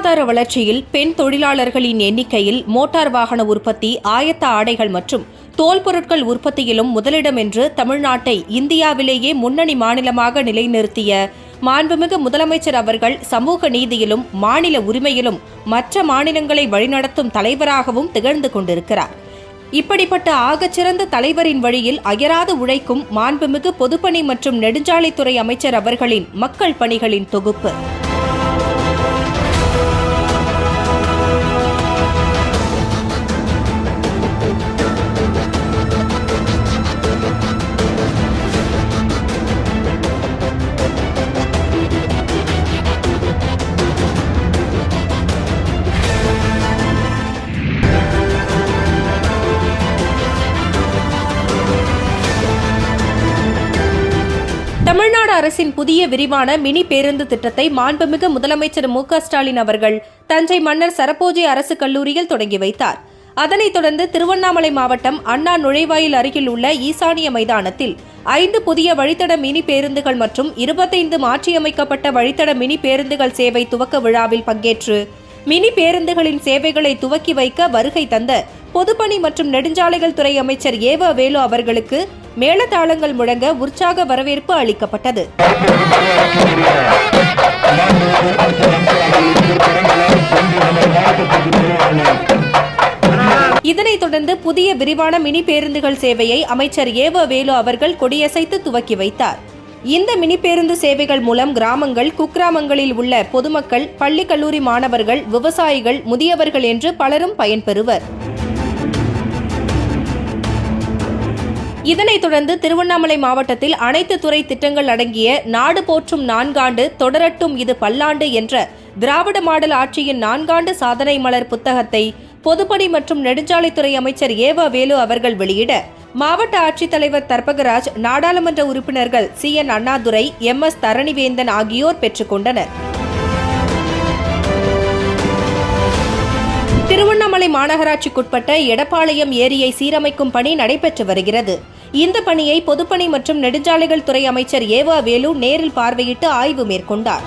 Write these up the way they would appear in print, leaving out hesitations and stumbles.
பொருளாதார வளர்ச்சியில் பெண் தொழிலாளர்களின் எண்ணிக்கையில் மோட்டார் வாகன உற்பத்தி, ஆயத்த ஆடைகள் மற்றும் தோல் பொருட்கள் உற்பத்தியிலும் முதலிடம் என்று தமிழ்நாட்டை இந்தியாவிலேயே முன்னணி மாநிலமாக நிலைநிறுத்திய மாண்புமிகு முதலமைச்சர் அவர்கள் சமூக நீதியிலும் மாநில உரிமையிலும் மற்ற மாநிலங்களை வழிநடத்தும் தலைவராகவும் திகழ்ந்து கொண்டிருக்கிறார். இப்படிப்பட்ட ஆகச்சிறந்த தலைவரின் வழியில் அயராது உழைக்கும் மாண்புமிகு பொதுப்பணி மற்றும் நெடுஞ்சாலைத்துறை அமைச்சர் அவர்களின் மக்கள் பணிகளின் தொகுப்பு. தமிழ்நாடு அரசின் புதிய விரிவான மினி பேருந்து திட்டத்தை மாண்புமிகு முதலமைச்சர் மு.க.ஸ்டாலின் அவர்கள் தஞ்சை மன்னர் சரபோஜி அரசு கல்லூரியில் தொடங்கி வைத்தார். அதனைத் தொடர்ந்து திருவண்ணாமலை மாவட்டம் அண்ணா நுழைவாயில் அருகில் உள்ள ஈசானிய மைதானத்தில் 5 புதிய வழித்தட மினி பேருந்துகள் மற்றும் 25 மாற்றியமைக்கப்பட்ட வழித்தட மினி பேருந்துகள் சேவை துவக்க விழாவில் பங்கேற்று மினி பேருந்துகளின் சேவைகளை துவக்கி வைக்க வருகை தந்த பொதுப்பணி மற்றும் நெடுஞ்சாலைகள் துறை அமைச்சர் ஏவ வேலு அவர்களுக்கு மேளதாளங்கள் முழங்க உற்சாக வரவேற்பு அளிக்கப்பட்டது. இதனைத் தொடர்ந்து புதிய விரிவான மினி பேருந்துகள் சேவையை அமைச்சர் ஏவ வேலு அவர்கள் கொடியசைத்து துவக்கி வைத்தார். இந்த மினி பேருந்து சேவைகள் மூலம் கிராமங்கள், குக்கிராமங்களில் உள்ள பொதுமக்கள், பள்ளி கல்லூரி மாணவர்கள், விவசாயிகள், முதியவர்கள் என்று பலரும் பயன்பெறுவர். இதனைத் தொடர்ந்து திருவண்ணாமலை மாவட்டத்தில் அனைத்து துறை திட்டங்கள் அடங்கிய நாடு போற்றும் 4 ஆண்டு தொடரட்டும் இது பல்லாண்டு என்ற திராவிட மாடல் ஆட்சியின் 4 ஆண்டு சாதனை மலர் புத்தகத்தை பொதுப்பணி மற்றும் நெடுஞ்சாலைத்துறை அமைச்சர் ஏவ வேலு அவர்கள் வெளியிட மாவட்ட ஆட்சித்தலைவர் தர்பகராஜ், நாடாளுமன்ற உறுப்பினர்கள் CN அண்ணாதுரை, MS தரணிவேந்தன் ஆகியோர் பெற்றுக் கொண்டனர். திருவண்ணாமலை மாநகராட்சிக்குட்பட்ட எடப்பாளையம் ஏரியை சீரமைக்கும் பணி நடைபெற்று வருகிறது. இந்த பணியை பொதுப்பணி மற்றும் நெடுஞ்சாலைகள் துறை அமைச்சர் ஏவ வேலு நேரில் பார்வையிட்டு ஆய்வு மேற்கொண்டார்.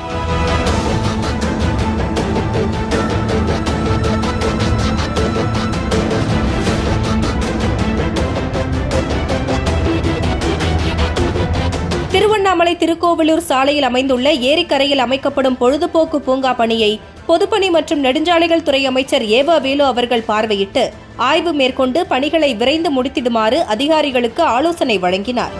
திருவண்ணாமலை திருக்கோவிலூர் சாலையில் அமைந்துள்ள ஏரிக்கரையில் அமைக்கப்படும் பொழுதுபோக்கு பூங்கா பணியை பொதுப்பணி மற்றும் நெடுஞ்சாலைகள் துறை அமைச்சர் ஏவ வேலு அவர்கள் பார்வையிட்டு ஆய்வு மேற்கொண்டு பணிகளை விரைந்து முடித்திடுமாறு அதிகாரிகளுக்கு ஆலோசனை வழங்கினார்.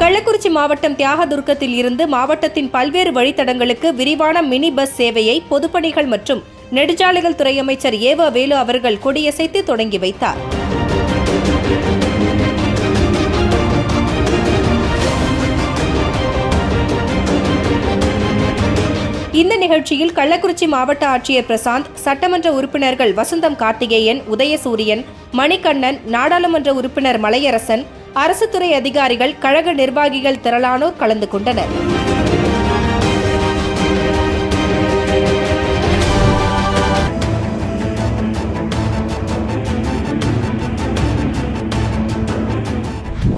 கள்ளக்குறிச்சி மாவட்டம் தியாகதுர்கத்தில் இருந்து மாவட்டத்தின் பல்வேறு வழித்தடங்களுக்கு விரிவான மினி பஸ் சேவையை பொதுப்பணிகள் மற்றும் நெடுஞ்சாலைகள் துறை அமைச்சர் ஏவ வேலு அவர்கள் கொடியசைத்து தொடங்கி வைத்தார். இந்த நிகழ்ச்சியில் கள்ளக்குறிச்சி மாவட்ட ஆட்சியர் பிரசாந்த், சட்டமன்ற உறுப்பினர்கள் வசந்தம் கார்த்திகேயன், உதயசூரியன், மணிகண்ணன், நாடாளுமன்ற உறுப்பினர் மலையரசன், அரசுத்துறை அதிகாரிகள், கழக நிர்வாகிகள் திரளானோர் கலந்து கொண்டனர்.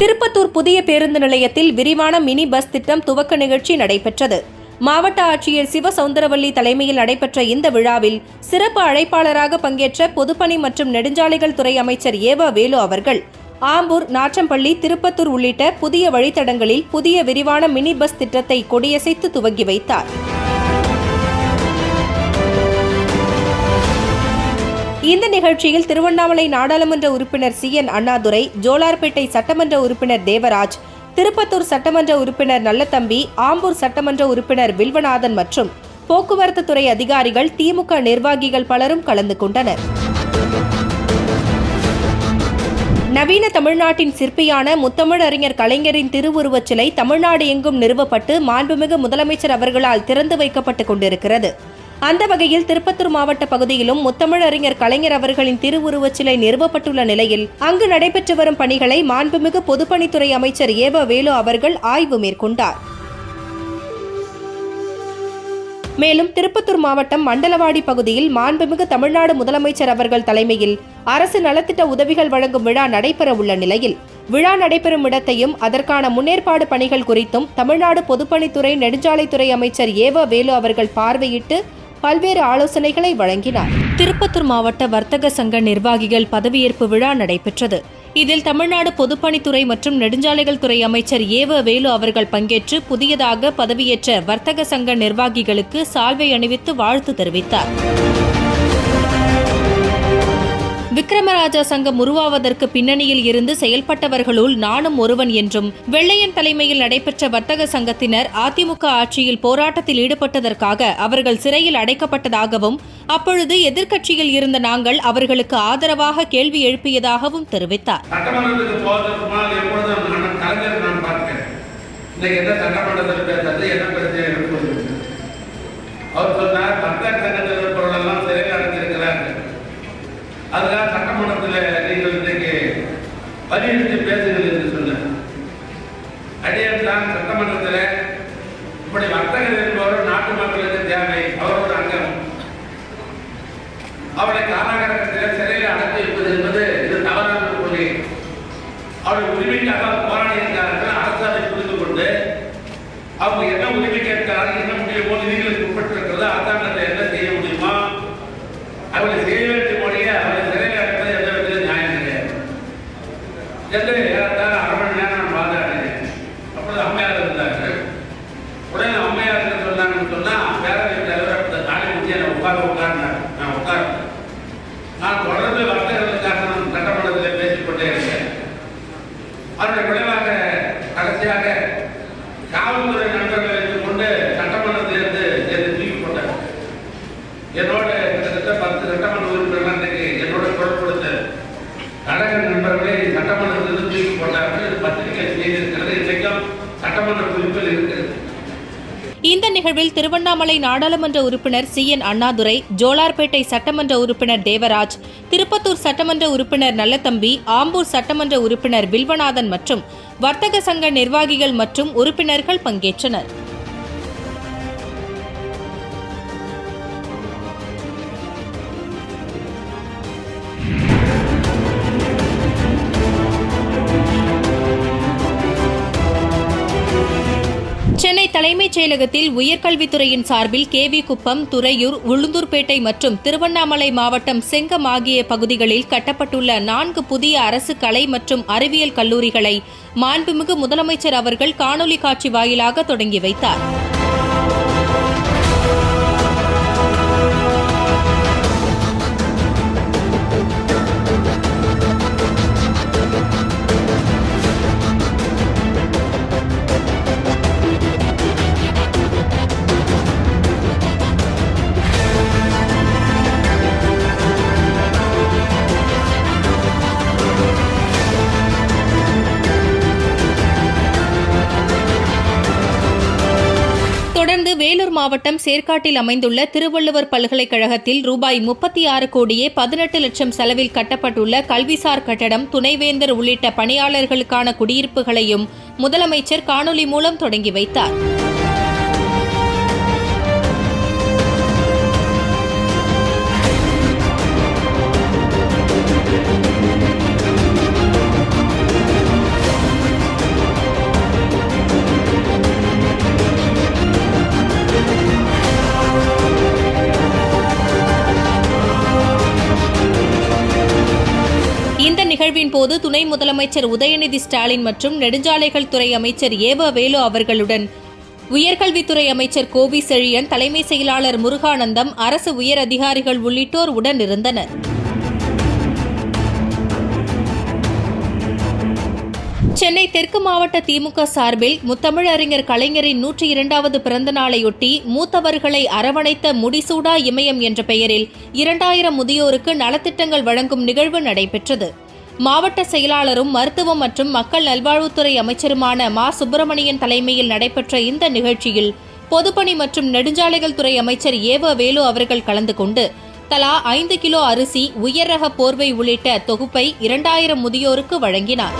திருப்பத்தூர் புதிய பேருந்து நிலையத்தில் விரிவான மினி பஸ் திட்டம் துவக்க நிகழ்ச்சி நடைபெற்றது. மாவட்ட ஆட்சியர் சிவசவுந்தரவல்லி தலைமையில் நடைபெற்ற இந்த விழாவில் சிறப்பு அழைப்பாளராக பங்கேற்ற பொதுப்பணி மற்றும் நெடுஞ்சாலைகள் துறை அமைச்சர் ஏவ வேலு அவர்கள் ஆம்பூர், நாற்றம்பள்ளி, திருப்பத்தூர் உள்ளிட்ட புதிய வழித்தடங்களில் புதிய விரிவான மினி பஸ் திட்டத்தை கொடியசைத்து துவங்கி வைத்தார். இந்த நிகழ்ச்சியில் திருவண்ணாமலை நாடாளுமன்ற உறுப்பினர் CN அண்ணாதுரை, ஜோலார்பேட்டை சட்டமன்ற உறுப்பினர் தேவராஜ், திருப்பத்தூர் சட்டமன்ற உறுப்பினர் நல்லதம்பி, ஆம்பூர் சட்டமன்ற உறுப்பினர் வில்வநாதன் மற்றும் போக்குவரத்து துறை அதிகாரிகள், திமுக நிர்வாகிகள் பலரும் கலந்து கொண்டனர். நவீன தமிழ்நாட்டின் சிற்பியான முத்தமிழ் அறிஞர் கலைஞரின் திருவுருவச் சிலை தமிழ்நாடு எங்கும் நிறுவப்பட்டு மாண்புமிகு முதலமைச்சர் அவர்களால் திறந்து வைக்கப்பட்டுக் கொண்டிருக்கிறது. அந்த வகையில் திருப்பத்தூர் மாவட்ட பகுதியிலும் முத்தமிழ் அறிஞர் கலைஞர் அவர்களின் திருவுருவச் சிலை நிறுவப்பட்டுள்ள நிலையில் அங்கு நடைபெற்று வரும் பணிகளை மாண்புமிகு பொதுப்பணித்துறை அமைச்சர் ஏவ வேலு அவர்கள் ஆய்வு மேற்கொண்டார். மேலும் திருப்பத்தூர் மாவட்டம் மண்டலவாடி பகுதியில் மாண்புமிகு தமிழ்நாடு முதலமைச்சர் அவர்கள் தலைமையில் அரசு நலத்திட்ட உதவிகள் வழங்கும் விழா நடைபெற உள்ள நிலையில் விழா நடைபெறும் இடத்தையும் அதற்கான முன்னேற்பாடு பணிகள் குறித்தும் தமிழ்நாடு பொதுப்பணித்துறை நெடுஞ்சாலைத்துறை அமைச்சர் ஏவ வேலு அவர்கள் பார்வையிட்டு பல்வேறு ஆலோசனைகளை வழங்கினார். திருப்பத்தூர் மாவட்ட வர்த்தக சங்க நிர்வாகிகள் பதவியேற்பு விழா நடைபெற்றது. இதில் தமிழ்நாடு பொதுப்பணித்துறை மற்றும் நெடுஞ்சாலைகள் துறை அமைச்சர் ஏவ வேலு அவர்கள் பங்கேற்று புதியதாக பதவியேற்ற வர்த்தக சங்க நிர்வாகிகளுக்கு சால்வை அணிவித்து வாழ்த்து தெரிவித்தார். விக்ரமராஜா சங்கம் உருவாவதற்கு பின்னணியில் இருந்து செயல்பட்டவர்களுள் நானும் ஒருவன் என்றும், வெள்ளையன் தலைமையில் நடைபெற்ற வர்த்தக சங்கத்தினர் அதிமுக ஆட்சியில் போராட்டத்தில் ஈடுபட்டதற்காக அவர்கள் சிறையில் அடைக்கப்பட்டதாகவும், அப்பொழுது எதிர்க்கட்சியில் இருந்த நாங்கள் அவர்களுக்கு ஆதரவாக கேள்வி எழுப்பியதாகவும் தெரிவித்தார். அதுக்காக சட்டமன்றத்தில் நீங்கள் இன்றைக்கு வலியுறுத்தி பேசுங்கள் என்று சொன்னார். அடியான் சட்டமன்றத்தில் இப்படி வர்த்தகர் என்பவர் நாட்டு மக்களுக்கு தேவை, அவரோட அங்கம். அவரை காலகட்டத்தில் சிறையில் அடைத்து வைப்பது என்பது இது தவறான கொள்கை. அவருடைய உரிமைக்காக போராடி இருக்கிறார்கள். அரசு அதை புரிந்து கொண்டு அவங்க என்ன உரிமை கேட்கிறார்கள், என்ன முடியுமோ, விதிகளுக்கு உட்பட்டிருக்கிறது, அரசாங்கத்தை என்ன செய்ய முடியுமா அவரை செய்ய வேண்டிய மொழியை அவரை சிறையில் அடைப்பது எந்த விதத்தில் நியாயம் கிடையாது என்று ஏறத்தாழ அரை மணி நேரம் நான் வாதாடினேன். அப்பொழுது அம்மையார் இருந்தார்கள். உடனே அம்மையார் என்ன சொன்னாங்கன்னு சொன்னால், பேரவைத் தலைவர் நாளை முக்கிய உட்கார்ந்தார். நான் உட்கார்ந்தேன். நான் தொடர்ந்து வர்த்தகர்களுக்காக நான் சட்டமன்றத்தில் பேசிக்கொண்டே இருக்கேன். அதனுடைய விளைவாக கடைசியாக காவல்துறை நண்பர்களை வைத்துக் கொண்டு சட்டமன்றத்திலிருந்து தூக்கி போட்டார். என்னோட கிட்டத்தட்ட 10 சட்டமன்ற உறுப்பினர்கள் என்னோட தொடர்புடுத்த கழக நண்பர்களை சட்டமன்றத்திலிருந்து தூக்கி போட்டார்கள். இது பத்திரிகை செய்திருக்கிறது. இன்றைக்கும் சட்டமன்ற குறிப்பில் இருக்கிறது. இந்த நிகழ்வில் திருவண்ணாமலை நாடாளுமன்ற உறுப்பினர் CN அண்ணாதுரை, ஜோலார்பேட்டை சட்டமன்ற உறுப்பினர் தேவராஜ், திருப்பத்தூர் சட்டமன்ற உறுப்பினர் நல்லதம்பி, ஆம்பூர் சட்டமன்ற உறுப்பினர் வில்வநாதன் மற்றும் வர்த்தக சங்க நிர்வாகிகள் மற்றும் உறுப்பினர்கள் பங்கேற்றனர். சென்னை தலைமைச் செயலகத்தில் உயர்கல்வித்துறையின் சார்பில் KV குப்பம், துறையூர், உளுந்தூர்பேட்டை மற்றும் திருவண்ணாமலை மாவட்டம் செங்கம் ஆகிய பகுதிகளில் கட்டப்பட்டுள்ள 4 புதிய அரசு கலை மற்றும் அறிவியல் கல்லூரிகளை மாண்புமிகு முதலமைச்சர் அவர்கள் காணொலி காட்சி வாயிலாக தொடங்கி வைத்தார். தொடர்ந்து வேலூர் மாவட்டம் சேர்க்காட்டில் அமைந்துள்ள திருவள்ளுவர் பல்கலைக்கழகத்தில் ரூபாய் 36 கோடியே 18 லட்சம் செலவில் கட்டப்பட்டுள்ள கல்விசார் கட்டடம், துணைவேந்தர் உள்ளிட்ட பணியாளர்களுக்கான குடியிருப்புகளையும் முதலமைச்சர் காணொலி மூலம் தொடங்கி வைத்தார். இந்த நிகழ்வின் போது துணை முதலமைச்சர் உதயநிதி ஸ்டாலின் மற்றும் நெடுஞ்சாலைகள் துறை அமைச்சர் ஏவ வேலு அவர்களுடன் உயர்கல்வித்துறை அமைச்சர் கோவி செழியன், தலைமை செயலாளர் முருகானந்தம், அரசு உயர் அதிகாரிகள் உள்ளிட்டோர் உடனிருந்தனர். சென்னை தெற்கு மாவட்ட திமுக சார்பில் முத்தமிழறிஞர் கலைஞரின் 102வது பிறந்த நாளையொட்டி மூத்தவர்களை அரவணைத்த முடிசூடா இமயம் என்ற பெயரில் 2000 முதியோருக்கு நலத்திட்டங்கள் வழங்கும் நிகழ்வு நடைபெற்றது. மாவட்ட செயலாளரும் மருத்துவம் மற்றும் மக்கள் நல்வாழ்வுத்துறை அமைச்சருமான மா. சுப்பிரமணியன் தலைமையில் நடைபெற்ற இந்த நிகழ்ச்சியில் பொதுப்பணி மற்றும் நெடுஞ்சாலைகள் துறை அமைச்சர் ஏவ வேலு அவர்கள் கலந்து கொண்டு தலா 5 கிலோ அரிசி, உயர் ரக போர்வை உள்ளிட்ட தொகுப்பை 2000 முதியோருக்கு வழங்கினார்.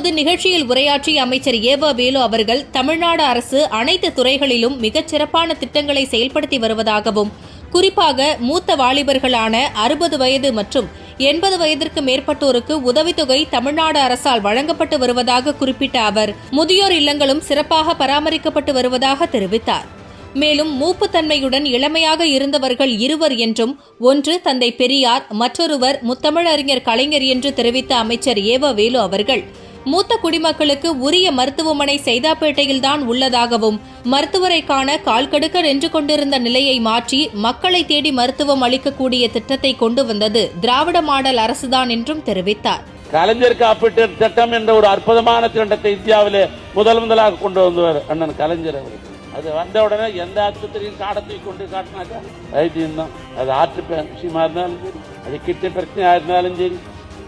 அப்போது நிகழ்ச்சியில் உரையாற்றிய அமைச்சர் ஏவா வேலு அவர்கள் தமிழ்நாடு அரசு அனைத்து துறைகளிலும் மிகச் சிறப்பான திட்டங்களை செயல்படுத்தி வருவதாகவும், குறிப்பாக மூத்த வாலிபர்களான 60 வயது மற்றும் 80 வயதிற்கு மேற்பட்டோருக்கு உதவித்தொகை தமிழ்நாடு அரசால் வழங்கப்பட்டு வருவதாக குறிப்பிட்ட அவர், முதியோர் இல்லங்களும் சிறப்பாக பராமரிக்கப்பட்டு வருவதாக தெரிவித்தார். மேலும் மூப்புத்தன்மையுடன் இளமையாக இருந்தவர்கள் 2 என்றும், ஒன்று தந்தை பெரியார், மற்றொருவர் முத்தமிழறிஞர் கலைஞர் என்று தெரிவித்த அமைச்சர் ஏவா வேலு அவர்கள், மூத்த குடிமக்களுக்கு உரிய மருத்துவமனை சைதாப்பேட்டையில்தான் உள்ளதாகவும், மருத்துவரை காண கால்கடுக்க நின்று கொண்டிருந்த நிலையை மாற்றி மக்களை தேடி மருத்துவம் அளிக்கக்கூடிய திட்டத்தை கொண்டு வந்தது திராவிட மாடல் அரசுதான் என்றும் தெரிவித்தார். கலைஞர் காப்பீட்டு திட்டம் என்ற ஒரு அற்புதமான திட்டத்தை இந்தியாவிலே முதலாக கொண்டு வந்தவர் அண்ணன் கலைஞர் அவர்கள். அது வந்த உடனே எந்த ஆஸ்பத்திரியும் காடத்தை கொண்டு காட்டினாக்கா வைத்தியம் தான். அது ஆற்று விஷயமா இருந்தாலும் சரி, அது கிட்ட பிரச்சனையா இருந்தாலும் சரி,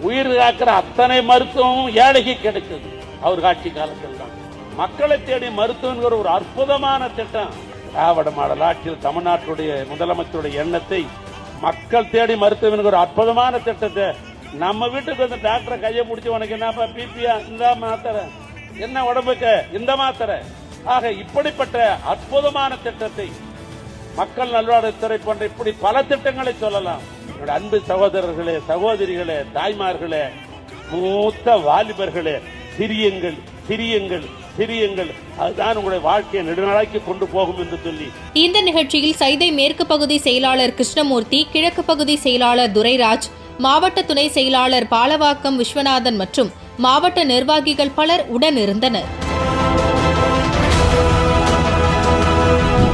உயிர் காக்கிற அத்தனை மருத்துவமும் ஏழைக்கு கிடைச்சது அவர் ஆட்சி காலத்தில் தான். மக்களை தேடி மருத்துவங்கிற ஒரு அற்புதமான திட்டம். திராவிட மாடல் ஆட்சியில் தமிழ்நாட்டுடைய முதலமைச்சருடைய எண்ணத்தை மக்கள் தேடி மருத்துவம் ஒரு அற்புதமான திட்டத்தை நம்ம வீட்டுக்கு வந்து டாக்டரை கையை முடிச்சு, உனக்கு என்னப்பா பிபியா, இந்த மாத்திரை, என்ன உடம்புக்கு இந்த மாத்திரை, ஆக இப்படிப்பட்ட அற்புதமான திட்டத்தை மக்கள் நல்வாழ்வுத்துறை போன்ற இப்படி பல திட்டங்களை சொல்லலாம். என்னுடைய அன்பு சகோதரர்களே, சகோதரிகளே, தாய்மார்களே, மூத்த வாலிபர்களே, சிறியங்கள் சிறியங்கள் சிறியங்கள், அதுதான் உங்களுடைய வாழ்க்கையை நெடுநாளைக்கு கொண்டு போகும் என்று சொல்லி இந்த நிகழ்ச்சியில் சைதை மேற்கு பகுதி செயலாளர் கிருஷ்ணமூர்த்தி, கிழக்கு பகுதி செயலாளர் துரைராஜ், மாவட்ட துணை செயலாளர் பாலவாக்கம் விஸ்வநாதன் மற்றும் மாவட்ட நிர்வாகிகள் பலர் உடனிருந்தனர்.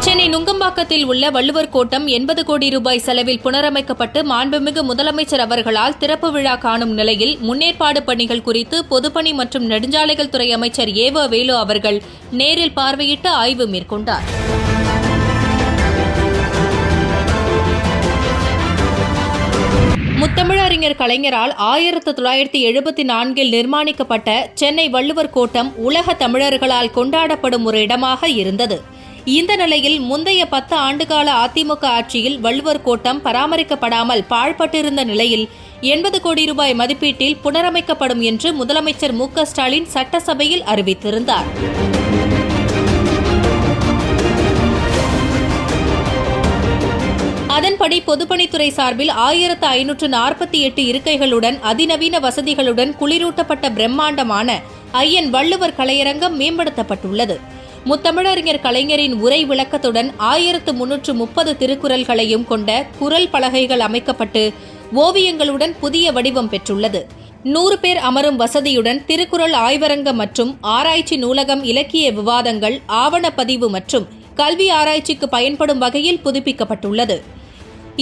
சென்னை நுங்கம்பாக்கத்தில் உள்ள வள்ளுவர் கோட்டம் 80 கோடி ரூபாய் செலவில் புனரமைக்கப்பட்டு மாண்புமிகு முதலமைச்சர் அவர்களால் திறப்பு விழா காணும் நிலையில் முன்னேற்பாடு பணிகள் குறித்து பொதுப்பணி மற்றும் நெடுஞ்சாலைகள் துறை அமைச்சர் ஏவா வேலு அவர்கள் நேரில் பார்வையிட்டு ஆய்வு மேற்கொண்டார். முத்தமிழறிஞர் கலைஞரால் 1974 நிர்மாணிக்கப்பட்ட சென்னை வள்ளுவர் கோட்டம் உலக தமிழர்களால் கொண்டாடப்படும் ஒரு இடமாக இருந்தது. இந்த நிலையில் முந்தைய 10 ஆண்டுகால அதிமுக ஆட்சியில் வள்ளுவர் கோட்டம் பராமரிக்கப்படாமல் பாழ்பட்டிருந்த நிலையில் 80 கோடி ரூபாய் மதிப்பீட்டில் புனரமைக்கப்படும் என்று முதலமைச்சர் மு.க. ஸ்டாலின் சட்டசபையில் அறிவித்திருந்தார். அதன்படி பொதுப்பணித்துறை சார்பில் 1548 இருக்கைகளுடன் அதிநவீன வசதிகளுடன் குளிரூட்டப்பட்ட பிரம்மாண்டமான ஐயன் வள்ளுவர் கலையரங்கம் மேம்படுத்தப்பட்டுள்ளது. முத்தமிழறிஞர் கலைஞரின் உரை விளக்கத்துடன் 1330 திருக்குறள்களையும் கொண்ட குறள் பலகைகள் அமைக்கப்பட்டு ஓவியங்களுடன் புதிய வடிவம் பெற்றுள்ளது. 100 பேர் அமரும் வசதியுடன் திருக்குறள் ஆய்வரங்கம் மற்றும் ஆராய்ச்சி நூலகம், இலக்கிய விவாதங்கள், ஆவணப்பதிவு மற்றும் கல்வி ஆராய்ச்சிக்கு பயன்படும் வகையில் புதுப்பிக்கப்பட்டுள்ளது.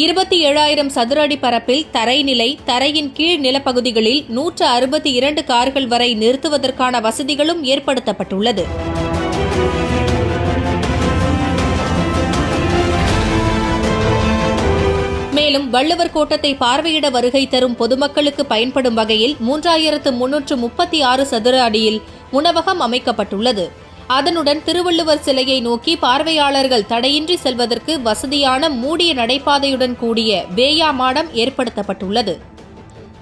27,000 சதுர அடி பரப்பில் தரைநிலை, தரையின் கீழ் நிலப்பகுதிகளில் 162 கார்கள் வரை நிறுத்துவதற்கான வசதிகளும் ஏற்படுத்தப்பட்டுள்ளது. மேலும் வள்ளுவர் கோட்டத்தை பார்வையிட வருகை தரும் பொதுமக்களுக்கு பயன்படும் வகையில் 3,336 சதுர அடியில் உணவகம் அமைக்கப்பட்டுள்ளது. அதனுடன் திருவள்ளுவர் சிலையை நோக்கி பார்வையாளர்கள் தடையின்றி செல்வதற்கு வசதியான மூடிய நடைபாதையுடன் கூடிய வேயா மாடம் ஏற்படுத்தப்பட்டுள்ளது.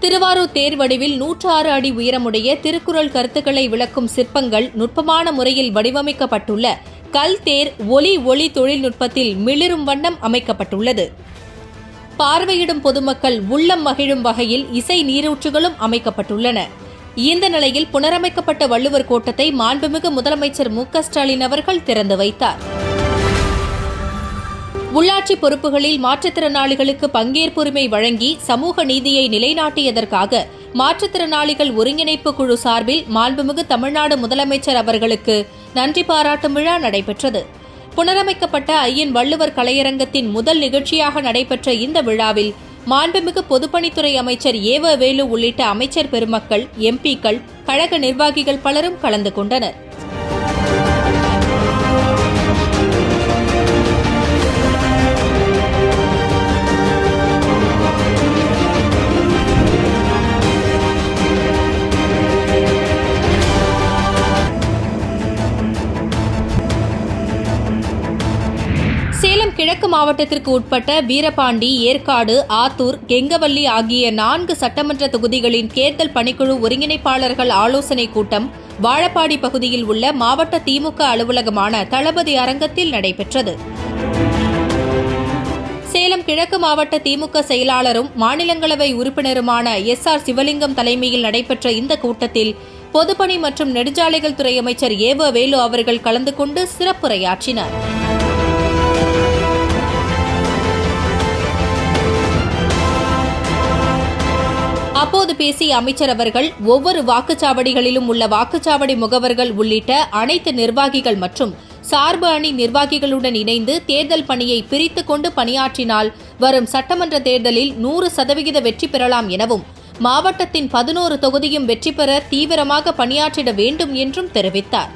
திருவாரூர் தேர் வடிவில் 106 அடி உயரமுடைய திருக்குறள் கருத்துக்களை விளக்கும் சிற்பங்கள் நுட்பமான முறையில் வடிவமைக்கப்பட்டுள்ள கல் தேர் ஒளி தொழில்நுட்பத்தில் மிளிரும் வண்ணம் அமைக்கப்பட்டுள்ளது. பார்வையிடும் பொதுமக்கள் உள்ளம் மகிழும் வகையில் இசை நீரூற்றுகளும் அமைக்கப்பட்டுள்ளன. இந்த நிலையில் புனரமைக்கப்பட்ட வள்ளுவர் கோட்டத்தை மாண்புமிகு முதலமைச்சர் மு.க. ஸ்டாலின் அவர்கள் திறந்து வைத்தார். உள்ளாட்சி பொறுப்புகளில் மாற்றுத்திறனாளிகளுக்கு பங்கேற்புரிமை வழங்கி சமூக நீதியை நிலைநாட்டியதற்காக மாற்றுத்திறனாளிகள் ஒருங்கிணைப்பு குழு சார்பில் மாண்புமிகு தமிழ்நாடு முதலமைச்சர் அவர்களுக்கு நன்றி பாராட்டும் விழா நடைபெற்றது. புனரமைக்கப்பட்ட ஐயன் வள்ளுவர் கலையரங்கத்தின் முதல் நிகழ்ச்சியாக நடைபெற்ற இந்த விழாவில் மாண்புமிகு பொதுப்பணித்துறை அமைச்சர் ஏவா வேலு உள்ளிட்ட அமைச்சர் பெருமக்கள், எம்பிக்கள், கழக நிர்வாகிகள் பலரும் கலந்து கொண்டனர். சேலம் கிழக்கு மாவட்டத்திற்கு உட்பட்ட வீரபாண்டி, ஏற்காடு, ஆத்தூர், கெங்கவல்லி ஆகிய 4 சட்டமன்ற தொகுதிகளின் தேர்தல் பணிக்குழு ஒருங்கிணைப்பாளர்கள் ஆலோசனைக் கூட்டம் வாழப்பாடி பகுதியில் உள்ள மாவட்ட திமுக அலுவலகமான தளபதி அரங்கத்தில் நடைபெற்றது. சேலம் கிழக்கு மாவட்ட திமுக செயலாளரும் மாநிலங்களவை உறுப்பினருமான SR சிவலிங்கம் தலைமையில் நடைபெற்ற இந்த கூட்டத்தில் பொதுப்பணி மற்றும் நெடுஞ்சாலைகள் துறை அமைச்சர் ஏவ வேலு அவர்கள் கலந்து கொண்டு சிறப்புரையாற்றினார். அப்போது பேசிய அமைச்சர் அவர்கள் ஒவ்வொரு வாக்குச்சாவடிகளிலும் உள்ள வாக்குச்சாவடி முகவர்கள் உள்ளிட்ட அனைத்து நிர்வாகிகள் மற்றும் சார்பு அணி நிர்வாகிகளுடன் இணைந்து தேர்தல் பணியை பிரித்துக் கொண்டு பணியாற்றினால் வரும் சட்டமன்ற தேர்தலில் 100% வெற்றி பெறலாம் எனவும் மாவட்டத்தின் 11 தொகுதியும் வெற்றி பெற தீவிரமாக பணியாற்றிட வேண்டும் என்றும் தெரிவித்தார்.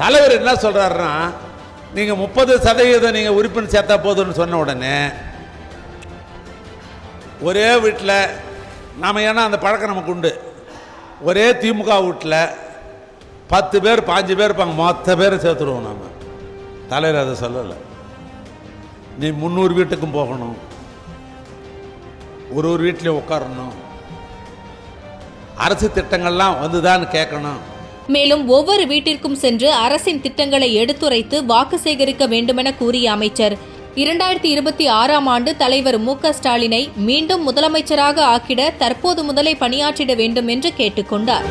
தலைவர் என்ன சொல்றாருன்னா, நீங்க 30% நீங்க உறுப்பினர் சேர்த்தா போதும்னு சொன்ன உடனே ஒரே வீட்டில் நாம, ஏன்னா அந்த பழக்கம் நமக்கு உண்டு, ஒரே திமுக வீட்டில் 10 பேர் 5 பேர் இருப்பாங்க, மொத்த பேரை சேர்த்துருவோம் நாம. தலைவர் அதை சொல்லலை. நீ 300 வீட்டுக்கும் போகணும், ஒரு வீட்லையும் உட்காரணும், அரசு திட்டங்கள்லாம் வந்துதான் கேட்கணும். மேலும் ஒவ்வொரு வீட்டிற்கும் சென்று அரசின் திட்டங்களை எடுத்துரைத்து வாக்கு சேகரிக்க வேண்டுமென கூறிய அமைச்சர் 2026ஆம் ஆண்டு தலைவர் மு.க.ஸ்டாலினை மீண்டும் முதலமைச்சராக ஆக்கிட தற்போது முதலே பணியாற்றிட வேண்டும் என்று கேட்டுக்கொண்டார்.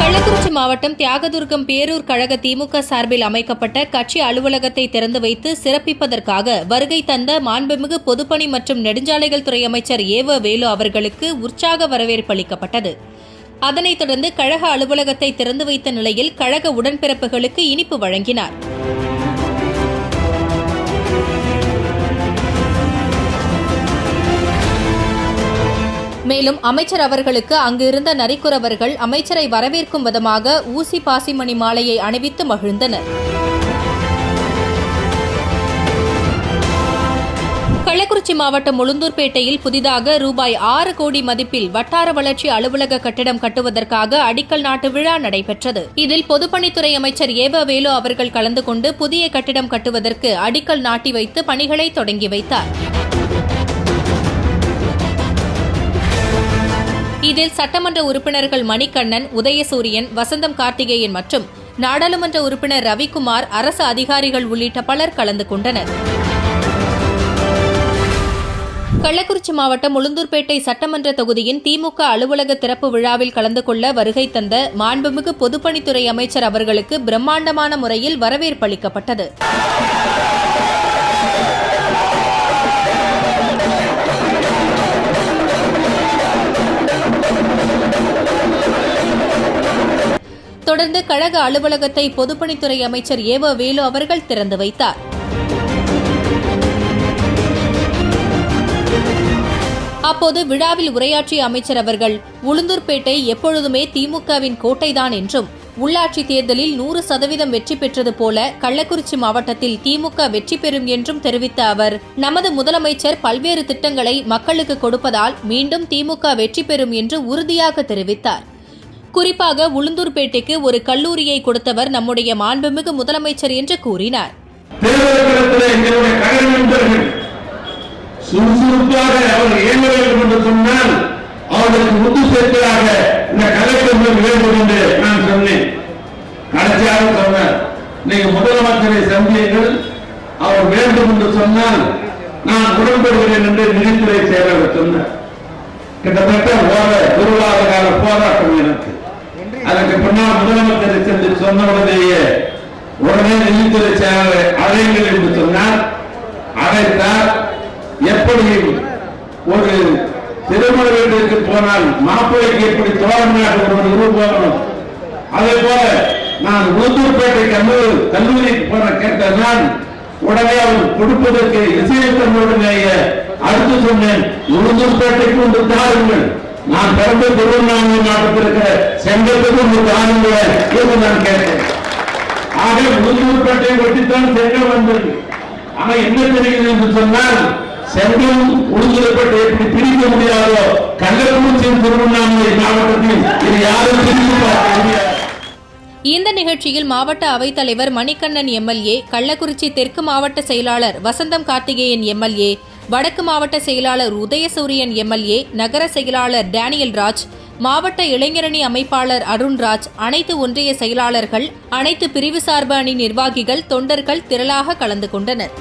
கள்ளக்குறிச்சி மாவட்டம் தியாகதுர்கம் பேரூர் கழக திமுக சார்பில் அமைக்கப்பட்ட கட்சி அலுவலகத்தை திறந்து வைத்து சிறப்பிப்பதற்காக வருகை தந்த மாண்புமிகு பொதுப்பணி மற்றும் நெடுஞ்சாலைகள் துறை அமைச்சர் ஏவ வேலு அவர்களுக்கு உற்சாக வரவேற்பு அளிக்கப்பட்டது. அதனைத் தொடர்ந்து கழக அலுவலகத்தை திறந்து வைத்த நிலையில் கழக உடன்பிறப்புகளுக்கு இனிப்பு வழங்கினார். மேலும் அமைச்சர் அவர்களுக்கு அங்கு இருந்த நரிக்குறவர்கள் அமைச்சரை வரவேற்கும் விதமாக ஊசி பாசிமணி மாலையை அணிவித்து மகிழ்ந்தனர். கள்ளக்குறிச்சி மாவட்டம் உளுந்தூர்பேட்டையில் புதிதாக ரூபாய் 6 கோடி மதிப்பில் வட்டார வளர்ச்சி அலுவலக கட்டிடம் கட்டுவதற்காக அடிக்கல் நாட்டு விழா நடைபெற்றது. இதில் பொதுப்பணித்துறை அமைச்சர் ஏவ வேலு அவர்கள் கலந்து கொண்டு புதிய கட்டிடம் கட்டுவதற்கு அடிக்கல் நாட்டி வைத்து பணிகளை தொடங்கி வைத்தார். இதில் சட்டமன்ற உறுப்பினர்கள் மணிகண்ணன், உதயசூரியன், வசந்தம் கார்த்திகேயன் மற்றும் நாடாளுமன்ற உறுப்பினர் ரவிக்குமார், அரசு அதிகாரிகள் உள்ளிட்ட பலர் கலந்து கொண்டனர். கள்ளக்குறிச்சி மாவட்டம் உளுந்தூர்பேட்டை சட்டமன்ற தொகுதியின் திமுக அலுவலக திறப்பு விழாவில் கலந்து கொள்ள வருகை தந்த மாண்புமிகு பொதுப்பணித்துறை அமைச்சர் அவர்களுக்கு பிரம்மாண்டமான முறையில் வரவேற்பு அளிக்கப்பட்டது. தொடர்ந்து கழக அலுவலகத்தை பொதுப்பணித்துறை அமைச்சர் ஏவ வேலு அவர்கள் திறந்து வைத்தார். அப்போது விழாவில் உரையாற்றிய அமைச்சர் அவர்கள் உளுந்தூர்பேட்டை எப்பொழுதுமே திமுகவின் கோட்டைதான் என்றும் உள்ளாட்சி தேர்தலில் 100% வெற்றி பெற்றது போல கள்ளக்குறிச்சி மாவட்டத்தில் திமுக வெற்றி பெறும் என்றும் தெரிவித்த அவர், நமது முதலமைச்சர் பல்வேறு திட்டங்களை மக்களுக்கு கொடுப்பதால் மீண்டும் திமுக வெற்றி பெறும் என்று உறுதியாக தெரிவித்தார். குறிப்பாக உளுந்தூர்பேட்டைக்கு ஒரு கல்லூரியை கொடுத்தவர் நம்முடைய மாண்புமிகு முதலமைச்சர் என்று கூறினார். சுறுசுறுப்பாக அவர் இயங்க வேண்டும் என்று சொன்னால் அவர்களுக்கு முத்து சேர்க்கையாக இந்த கலெக்டர் வேண்டும் என்று நான் சொன்னேன். கடைசியாக சொன்னார், நீங்க முதலமைச்சரை சந்தியுங்கள், அவர் வேண்டும் என்று சொன்னால் நான் உடன்படுகிறேன் என்று நிதித்துறை செயலர் சொன்னார். கிட்டத்தட்ட ஒரு கால போராட்டம் எனக்கு. அதற்கு பின்னால் முதலமைச்சரை சென்று சொன்ன உடனே நிதித்துறை செயலரை அழைங்கள் என்று சொன்னார். அழைத்தார். எப்படி ஒரு திருமண வீட்டிற்கு போனால் மாப்பிள்ளைக்கு எப்படி தோழமையாக ஒரு உருவாகணும், அதே போல நான் உளுந்தூர்பேட்டை கல்லூரிக்கு போன கேட்டதான் உடனே அவர் கொடுப்பதற்கு இசையத்தன்மையுடனேயே அடுத்து சொன்னேன், உளுந்தூர்பேட்டைக்கு ஒன்று தாருங்கள், நான் பிறந்த திருவண்ணாமலை மாவட்டத்தில் இருக்கிற செங்கத்துக்கு ஒன்று தாருங்கள் என்று நான் கேட்டேன். ஆக உளுந்தூர்பேட்டையை ஒட்டித்தான் செங்கல் வந்தது. ஆனா என்ன தெரிகிறது என்று சொன்னால், செங்கல் உளுந்தூர்பேட்டை எப்படி பிரிக்க முடியாதோ கள்ளக்குறிச்சி திருவண்ணாமலை மாவட்டத்தில் இது யாரும் பிரித்து பார்க்க முடியாது. இந்த நிகழ்ச்சியில் மாவட்ட அவைத்தலைவர் மணிகண்ணன் எம்எல்ஏ, கள்ளக்குறிச்சி தெற்கு மாவட்ட செயலாளர் வசந்தம் கார்த்திகேயன் எம்எல்ஏ, வடக்கு மாவட்ட செயலாளர் உதயசூரியன் எம்எல்ஏ, நகர செயலாளர் டேனியல் ராஜ், மாவட்ட இளைஞரணி அமைப்பாளர் அருண்ராஜ், அனைத்து ஒன்றிய செயலாளர்கள், அனைத்து பிரிவு சார்பு அணி நிர்வாகிகள், தொண்டர்கள் திரளாக கலந்து கொண்டனர்.